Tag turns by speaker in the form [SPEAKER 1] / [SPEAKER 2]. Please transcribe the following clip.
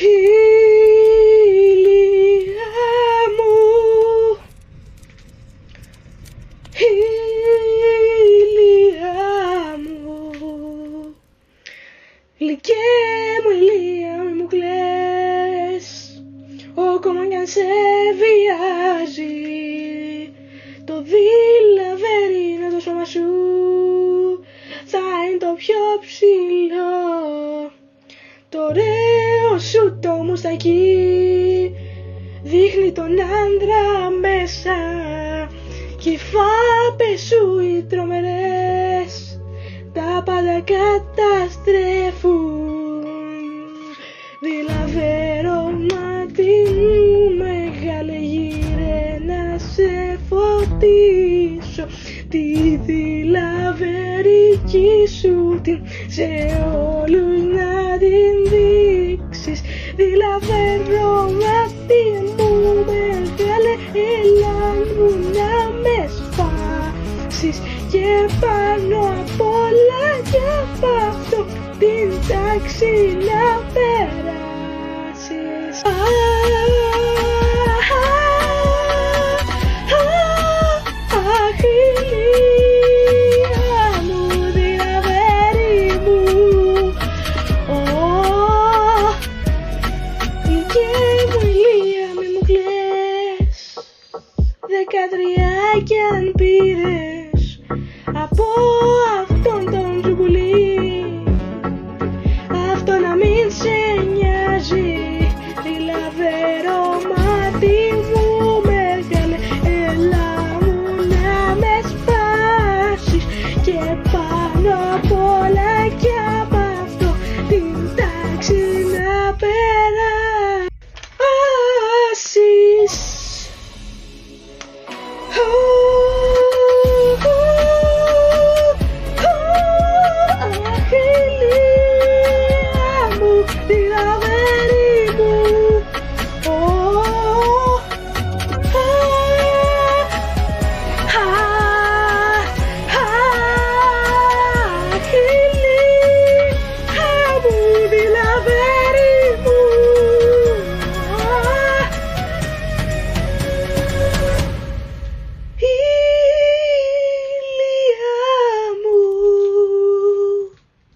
[SPEAKER 1] Ηλία μου, Ηλία μου, γλυκέ μου Ηλία μου κλαις, ακόμα κι αν σε βιάζει το δηλαβερίνο το σώμα σου θα είναι το πιο ψηλό. Το ωραίο σου το μουστακί δείχνει τον άντρα μέσα κι οι φάπες σου οι τρομερές τα πάντα καταστρέφουν. Δηλαβερώματι μου μεγάλε γύρε να σε φωτίσω τη δηλαβερική σου την σε όλους να την δείξεις. Δηλαβερώματι μου μεγάλε έλα μου να με σπάσεις και πάνω απ' όλα και απ' αυτό την τάξη να περάσεις.